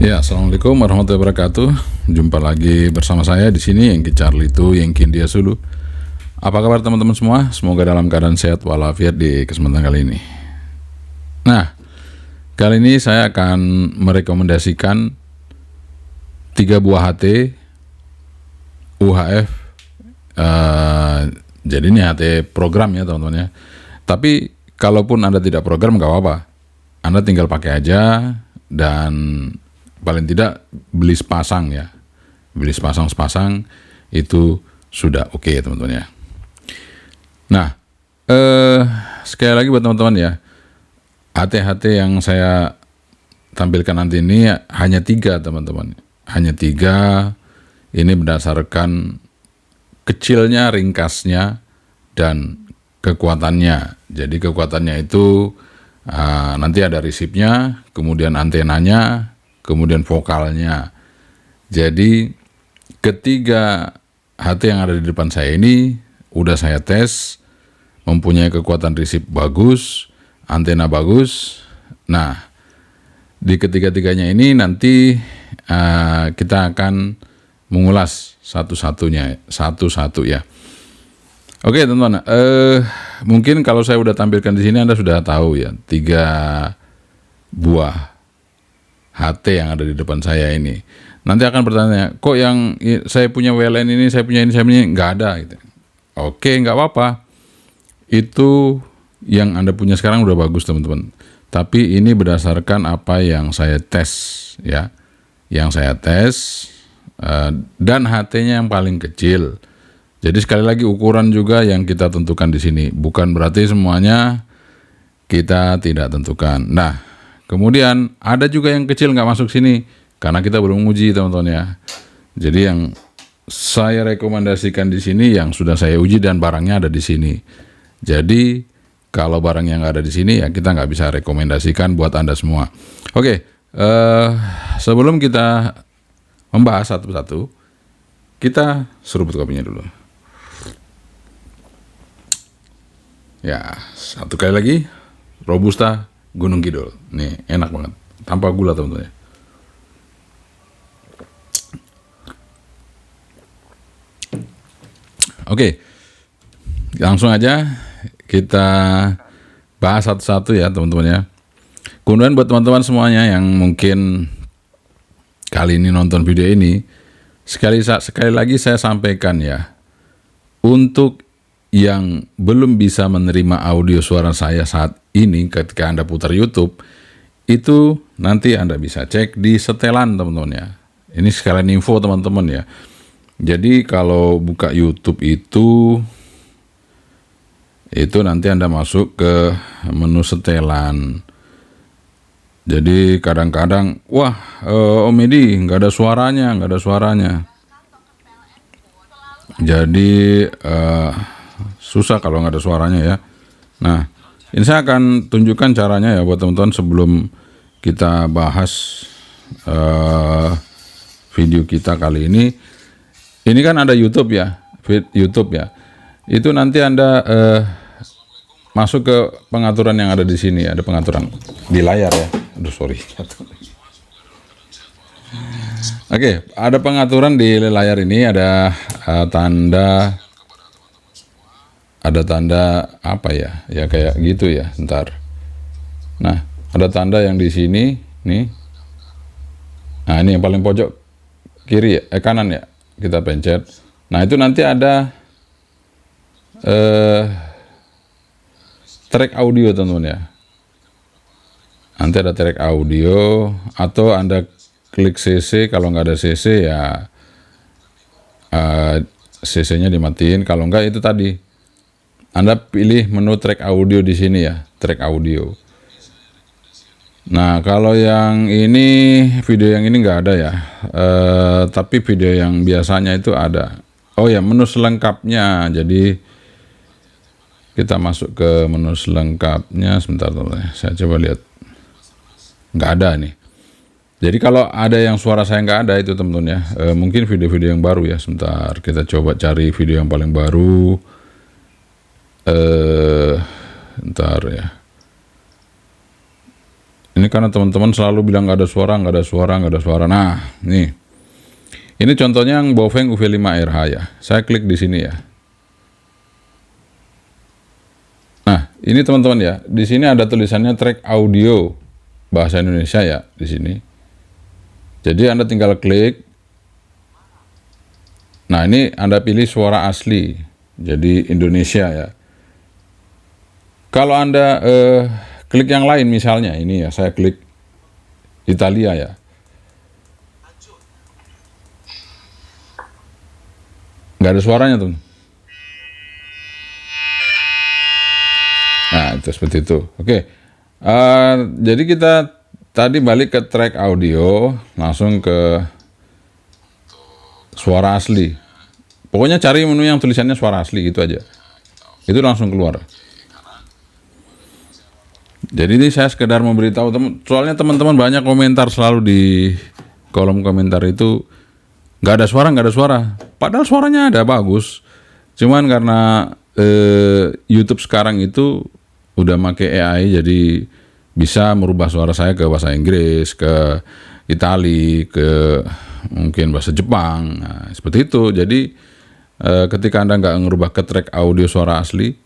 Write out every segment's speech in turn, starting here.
Ya, assalamualaikum warahmatullahi wabarakatuh. Jumpa lagi bersama saya di sini, Yengki Charlie itu Yengki India Sulu. Apa kabar teman-teman semua? Semoga dalam keadaan sehat walafiat di kesempatan kali ini. Nah, kali ini saya akan merekomendasikan 3 buah HT UHF. Jadi ini HT program ya teman-teman ya. Tapi kalaupun Anda tidak program nggak apa-apa. Anda tinggal pakai aja dan paling tidak beli sepasang ya, beli sepasang itu sudah oke teman-teman ya. Nah, sekali lagi buat teman-teman ya, HT-HT yang saya tampilkan nanti ini hanya 3 teman-teman, hanya 3. Ini berdasarkan kecilnya, ringkasnya, dan kekuatannya. Jadi kekuatannya itu nanti ada resipnya, kemudian antenanya, kemudian vokalnya. Jadi ketiga HT yang ada di depan saya ini udah saya tes, mempunyai kekuatan resip bagus, antena bagus. Nah, di ketiga-tiganya ini nanti kita akan mengulas satu satu ya. Oke teman-teman, mungkin kalau saya udah tampilkan di sini Anda sudah tahu ya, 3 buah HT yang ada di depan saya ini. Nanti akan bertanya, kok yang saya punya WLN ini, saya punya ini, nggak ada gitu. Oke, nggak apa-apa. Itu yang Anda punya sekarang udah bagus teman-teman. Tapi ini berdasarkan apa yang saya tes ya. Yang saya tes dan HT-nya yang paling kecil. Jadi sekali lagi ukuran juga yang kita tentukan di sini. Bukan berarti semuanya kita tidak tentukan. Nah, kemudian ada juga yang kecil nggak masuk sini karena kita belum uji teman-teman ya. Jadi yang saya rekomendasikan di sini yang sudah saya uji dan barangnya ada di sini. Jadi kalau barangnya nggak ada di sini ya kita nggak bisa rekomendasikan buat Anda semua. Oke, sebelum kita membahas satu-satu, kita seruput kopinya dulu. Ya, satu kali lagi, Robusta Gunung Kidul. Nih, enak banget. Tanpa gula teman-teman ya. Oke, langsung aja kita bahas satu-satu ya teman-teman ya. Kemudian buat teman-teman semuanya yang mungkin kali ini nonton video ini, sekali lagi saya sampaikan ya, untuk yang belum bisa menerima audio suara saya saat ini ketika Anda putar YouTube, itu nanti Anda bisa cek di setelan teman-teman ya. Ini sekalian info teman-teman ya. Jadi kalau buka YouTube itu nanti Anda masuk ke menu setelan. Jadi kadang-kadang, wah Om Edi nggak ada suaranya. Jadi susah kalau nggak ada suaranya ya. Nah, ini saya akan tunjukkan caranya ya buat teman-teman sebelum kita bahas video kita kali ini. Ini kan ada YouTube ya, Itu nanti Anda masuk ke pengaturan yang ada di sini, ada pengaturan di layar ya. Aduh sorry. Oke, ada pengaturan di layar ini, ada tanda apa ya? Ya kayak gitu ya, ntar. Nah, ada tanda yang di sini, nih. Nah, ini yang paling pojok kiri ya, kanan ya. Kita pencet. Nah, itu nanti ada track audio teman-teman ya. Nanti ada track audio atau Anda klik CC, kalau nggak ada CC ya CC-nya dimatiin, kalau nggak itu tadi Anda pilih menu track audio di sini ya, track audio. Nah, kalau yang ini, video yang ini nggak ada ya, tapi video yang biasanya itu ada. Oh ya, menu selengkapnya. Jadi kita masuk ke menu selengkapnya, sebentar teman-teman. Saya coba lihat, nggak ada nih. Jadi kalau ada yang suara saya nggak ada itu teman-teman ya, mungkin video-video yang baru ya. Sebentar, kita coba cari video yang paling baru. Ntar ya. Ini Ini karena teman-teman selalu bilang nggak ada suara, nggak ada suara, nggak ada suara. Nah, nih. Ini contohnya yang Baofeng UV5RH ya. Saya klik di sini ya. Nah, ini teman-teman ya. Di sini ada tulisannya track audio bahasa Indonesia ya di sini. Jadi Anda tinggal klik. Nah, ini Anda pilih suara asli. Jadi Indonesia ya. Kalau Anda klik yang lain misalnya ini ya, saya klik Italia ya. Nggak ada suaranya tuh. Nah, itu seperti itu. Oke. Jadi kita tadi balik ke track audio, langsung ke suara asli. Pokoknya cari menu yang tulisannya suara asli gitu aja. Itu langsung keluar. Jadi ini saya sekedar memberitahu soalnya teman-teman banyak komentar selalu di kolom komentar itu nggak ada suara, nggak ada suara. Padahal suaranya ada bagus. Cuman karena YouTube sekarang itu udah pakai AI, jadi bisa merubah suara saya ke bahasa Inggris, ke Itali, ke mungkin bahasa Jepang. Nah, seperti itu. Jadi ketika Anda nggak ngerubah ke track audio suara asli,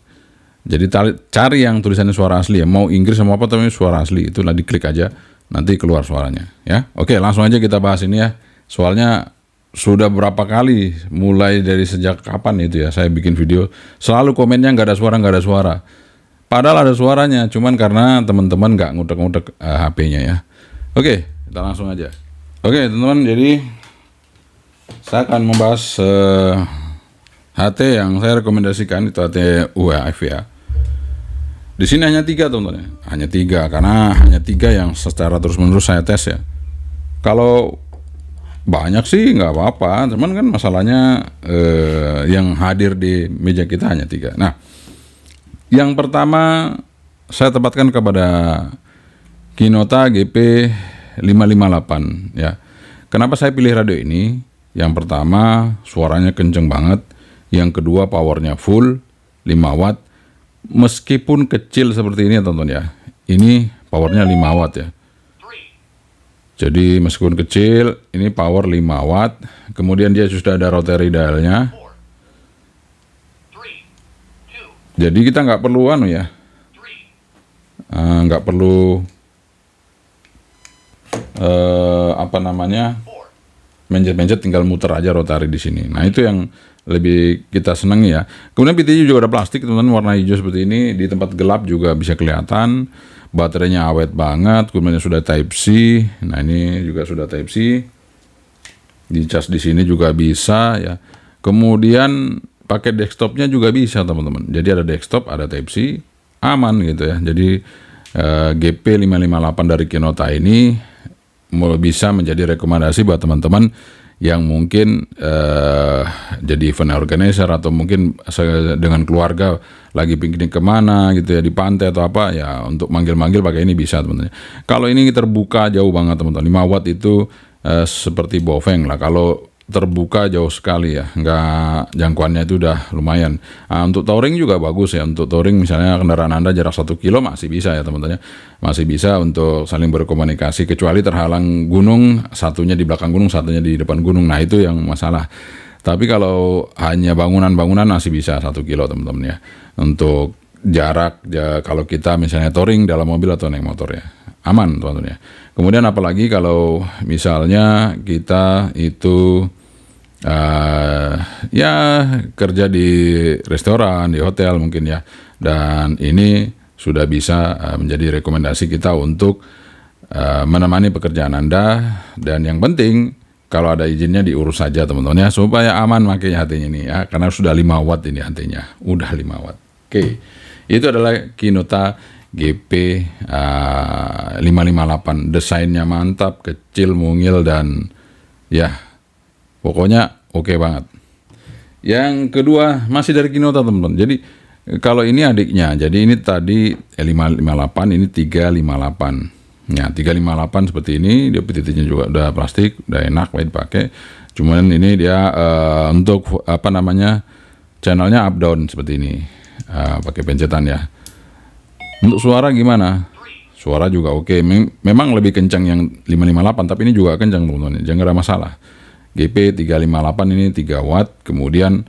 jadi cari yang tulisannya suara asli ya, mau Inggris sama apa tapi suara asli, itulah diklik aja, nanti keluar suaranya ya. Oke, langsung aja kita bahas ini ya. Soalnya sudah berapa kali, mulai dari sejak kapan itu ya, saya bikin video selalu komennya nggak ada suara, nggak ada suara. Padahal ada suaranya, cuman karena teman-teman nggak ngutek-ngutek HP-nya ya. Oke, kita langsung aja. Oke teman-teman, jadi saya akan membahas HT yang saya rekomendasikan, itu HT UHF ya. Di sini hanya 3 teman-teman, hanya 3 karena hanya 3 yang secara terus-menerus saya tes ya. Kalau banyak sih nggak apa-apa, cuman kan masalahnya yang hadir di meja kita hanya 3. Nah, yang pertama saya tempatkan kepada Kinota GP558 ya. Kenapa saya pilih radio ini? Yang pertama suaranya kenceng banget, yang kedua powernya full 5 watt. Meskipun kecil seperti ini ya teman-teman ya, ini powernya 5 watt ya. Jadi meskipun kecil, ini power 5 watt. Kemudian dia sudah ada rotary dialnya. Jadi kita nggak perlu ya, nggak perlu mencet-mencet, tinggal muter aja rotary di sini. Nah itu yang lebih kita senangi ya. Kemudian PTJ juga ada plastik teman-teman, warna hijau seperti ini, di tempat gelap juga bisa kelihatan. Baterainya awet banget, kemudian sudah Type C. Nah ini juga sudah Type C. Dicas di sini juga bisa ya. Kemudian pakai desktopnya juga bisa teman-teman. Jadi ada desktop, ada Type C, aman gitu ya. Jadi GP558 dari Kinota ini bisa menjadi rekomendasi buat teman-teman yang mungkin jadi event organizer atau mungkin dengan keluarga lagi piknik kemana gitu ya, di pantai atau apa ya, untuk manggil-manggil pakai ini bisa teman-teman. Kalau ini terbuka jauh banget teman-teman, 5 watt itu seperti Baofeng lah, kalau terbuka jauh sekali ya, nggak, jangkauannya itu udah lumayan. Nah, untuk touring juga bagus ya, untuk touring misalnya kendaraan Anda jarak 1 kilo masih bisa ya teman-teman ya, masih bisa untuk saling berkomunikasi, kecuali terhalang gunung, satunya di belakang gunung, satunya di depan gunung, nah itu yang masalah. Tapi kalau hanya bangunan-bangunan masih bisa 1 kilo teman-teman ya, untuk jarak ya, kalau kita misalnya touring dalam mobil atau naik motor ya, aman teman-teman ya. Kemudian apalagi kalau misalnya kita itu ya kerja di restoran, di hotel mungkin ya, dan ini sudah bisa menjadi rekomendasi kita untuk menemani pekerjaan Anda. Dan yang penting kalau ada izinnya diurus saja teman-teman ya, supaya aman makanya HT-nya ini ya, karena sudah 5 watt ini HT-nya, udah 5 watt. Oke, itu adalah Kinota GP558. Desainnya mantap, kecil, mungil, dan ya pokoknya oke banget. Yang kedua masih dari Kinota teman-teman. Jadi kalau ini adiknya, jadi ini tadi 558, ini 358. Ya 358 seperti ini, dia titiknya juga udah plastik, udah enak buat dipakai. Cuman ini dia untuk apa namanya, channelnya up down seperti ini, pakai pencetan ya. Untuk suara gimana? Suara juga oke. Memang lebih kencang yang 558, tapi ini juga kencang teman-teman. Jangan ada masalah. GP 358 ini 3 watt. Kemudian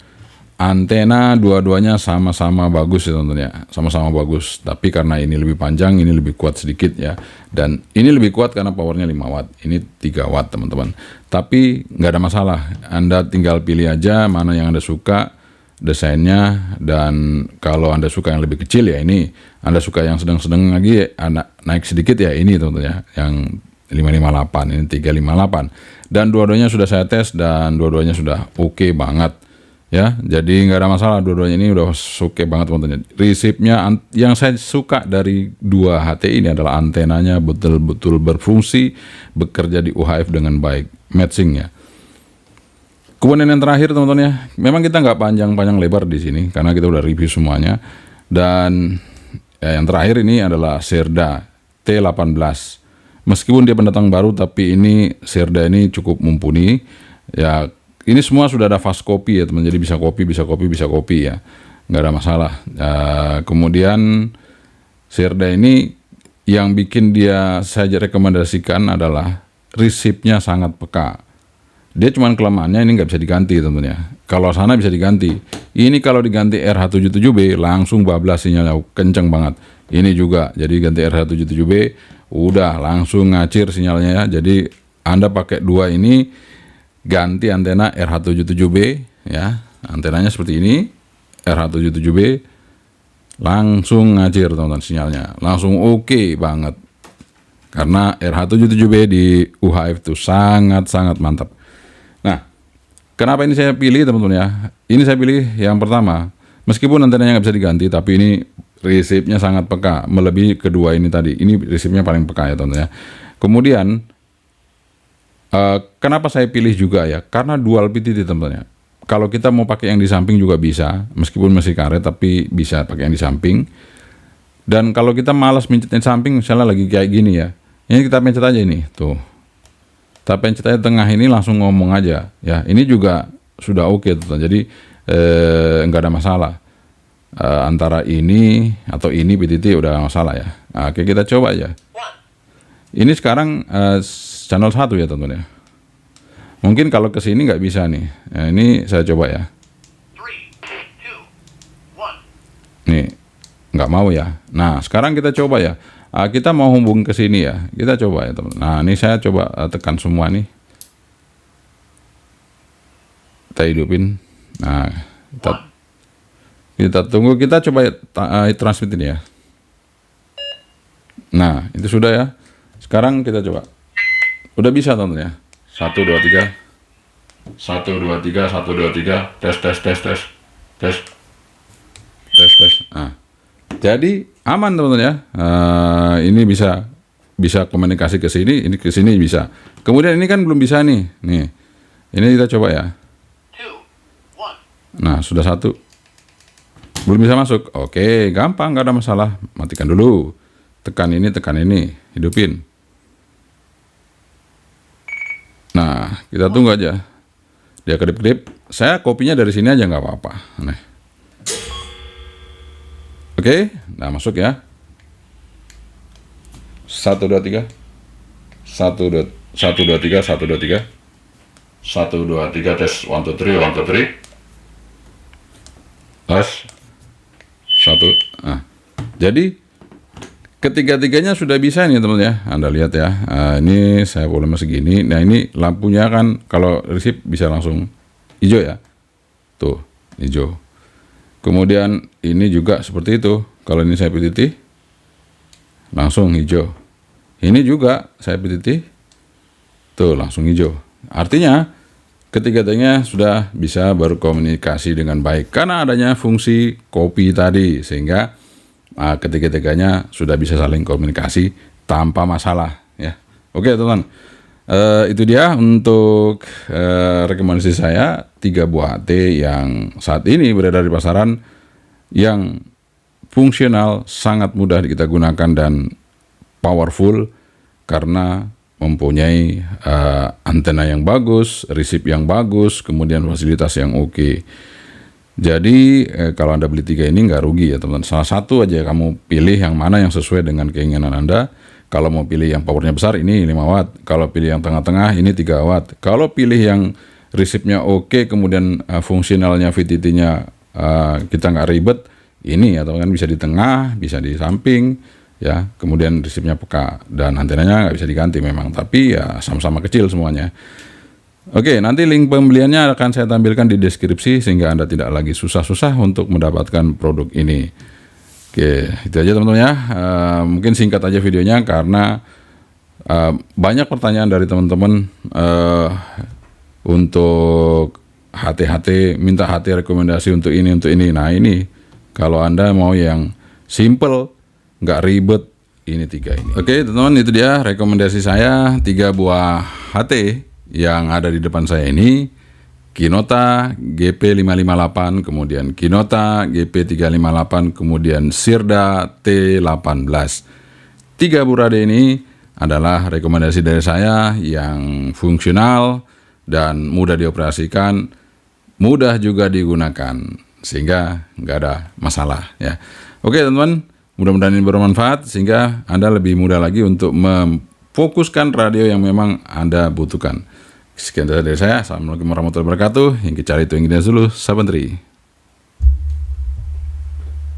antena dua-duanya sama-sama bagus ya teman-teman ya. Sama-sama bagus. Tapi karena ini lebih panjang, ini lebih kuat sedikit ya. Dan ini lebih kuat karena powernya 5 watt. Ini 3 watt teman-teman. Tapi nggak ada masalah. Anda tinggal pilih aja mana yang Anda suka desainnya, dan kalau Anda suka yang lebih kecil ya ini, Anda suka yang sedang-sedang lagi naik sedikit ya ini teman-teman ya, yang 558, ini 358, dan dua-duanya sudah saya tes dan dua-duanya sudah oke banget ya, jadi nggak ada masalah, dua-duanya ini udah oke banget teman-teman. Resipnya yang saya suka dari dua HT ini adalah antenanya betul-betul berfungsi, bekerja di UHF dengan baik, matchingnya. Kemudian yang terakhir teman-teman ya, memang kita nggak panjang-panjang lebar di sini karena kita udah review semuanya. Dan ya, yang terakhir ini adalah Sherda T18. Meskipun dia pendatang baru, tapi ini Sherda ini cukup mumpuni. Ya, ini semua sudah ada fast copy ya teman, jadi bisa copy ya, nggak ada masalah. Kemudian Sherda ini yang bikin dia saya rekomendasikan adalah resipnya sangat peka. Dia cuman kelemahannya ini nggak bisa diganti teman-teman ya. Kalau sana bisa diganti. Ini kalau diganti RH77B langsung bablas sinyalnya, kenceng banget. Ini juga, jadi ganti RH77B udah langsung ngacir sinyalnya ya. Jadi Anda pakai dua ini, ganti antena RH77B ya. Antenanya seperti ini, RH77B langsung ngacir teman-teman sinyalnya. Langsung oke banget. Karena RH77B di UHF itu sangat-sangat mantap. Nah, kenapa ini saya pilih teman-teman ya? Ini saya pilih yang pertama, meskipun antenanya nggak bisa diganti, tapi ini resipnya sangat peka, melebihi kedua ini tadi. Ini resipnya paling peka ya teman-teman ya. Kemudian, kenapa saya pilih juga ya? Karena dual PTT teman-teman ya. Kalau kita mau pakai yang di samping juga bisa, meskipun masih karet, tapi bisa pakai yang di samping. Dan kalau kita malas mencetnya samping, misalnya lagi kayak gini ya, ini kita pencet aja ini, tuh. Kita pencet aja tengah ini, langsung ngomong aja ya, ini juga sudah oke tuh. Jadi nggak ada masalah antara ini atau ini PTT udah masalah ya. Nah, oke, kita coba aja. Ini sekarang channel 1 ya teman-teman ya. Mungkin kalau ke sini nggak bisa nih. Nah, ini saya coba ya. 3, 2, 1. Nih nggak mau ya. Nah sekarang kita coba ya. Kita mau hubung ke sini ya, kita coba ya teman. Nah ini saya coba tekan semua nih, kita hidupin. Nah kita tunggu, kita coba transmit ini ya. Nah itu sudah ya. Sekarang kita coba, udah bisa teman ya. 1 2 3 1 2 3 1 2 3 tes. Nah jadi aman teman-teman ya. Ini bisa komunikasi ke sini, ini ke sini bisa. Kemudian ini kan belum bisa nih. Nih. Ini kita coba ya. Nah, sudah 1. Belum bisa masuk. Oke, gampang, nggak ada masalah. Matikan dulu. Tekan ini, hidupin. Nah, kita tunggu aja. Dia kedip-kedip. Saya kopinya dari sini aja nggak apa-apa. Nih. Oke, nah masuk ya. 1 2 3 1 2 3 1 2 3 1 2 3 tes 1 2 3 1 2 3 tes 1. Nah, jadi ketiga-tiganya sudah bisa nih teman ya. Anda lihat ya. Ini saya volume segini. Nah ini lampunya kan kalau resip bisa langsung hijau ya. Tuh hijau. Kemudian ini juga seperti itu. Kalau ini saya PTT, langsung hijau. Ini juga saya PTT, tuh langsung hijau. Artinya ketiga-tiganya sudah bisa berkomunikasi dengan baik karena adanya fungsi copy tadi, sehingga ketiga-tiganya sudah bisa saling komunikasi tanpa masalah ya. Oke teman-teman, itu dia untuk rekomendasi saya 3 buah HT yang saat ini beredar di pasaran, yang fungsional, sangat mudah kita gunakan dan powerful karena mempunyai antena yang bagus, resip yang bagus, kemudian fasilitas yang oke. Jadi kalau Anda beli 3 ini nggak rugi ya teman-teman. Salah satu aja kamu pilih yang mana yang sesuai dengan keinginan Anda. Kalau mau pilih yang powernya besar, ini 5 watt. Kalau pilih yang tengah-tengah, ini 3 watt. Kalau pilih yang resipnya oke, kemudian fungsionalnya VTT-nya kita nggak ribet, ini atau kan bisa di tengah, bisa di samping, ya. Kemudian resipnya peka dan antenanya nggak bisa diganti memang, tapi ya sama-sama kecil semuanya. Oke, nanti link pembeliannya akan saya tampilkan di deskripsi sehingga Anda tidak lagi susah-susah untuk mendapatkan produk ini. Oke, itu aja teman-teman ya. Mungkin singkat aja videonya karena banyak pertanyaan dari teman-teman untuk HT-HT, minta HT rekomendasi untuk ini, untuk ini. Nah ini, kalau Anda mau yang simple, nggak ribet, ini 3 ini. Oke teman-teman, itu dia rekomendasi saya 3 buah HT yang ada di depan saya ini. Kinota GP558, kemudian Kinota GP358, kemudian Sirda T18. 3 buah HT ini adalah rekomendasi dari saya yang fungsional dan mudah dioperasikan, mudah juga digunakan, sehingga nggak ada masalah ya. Oke teman-teman, mudah-mudahan ini bermanfaat sehingga Anda lebih mudah lagi untuk memfokuskan radio yang memang Anda butuhkan. Sekian dari saya. Assalamualaikum warahmatullahi wabarakatuh. Yang cari itu yang dulu, Sabantri.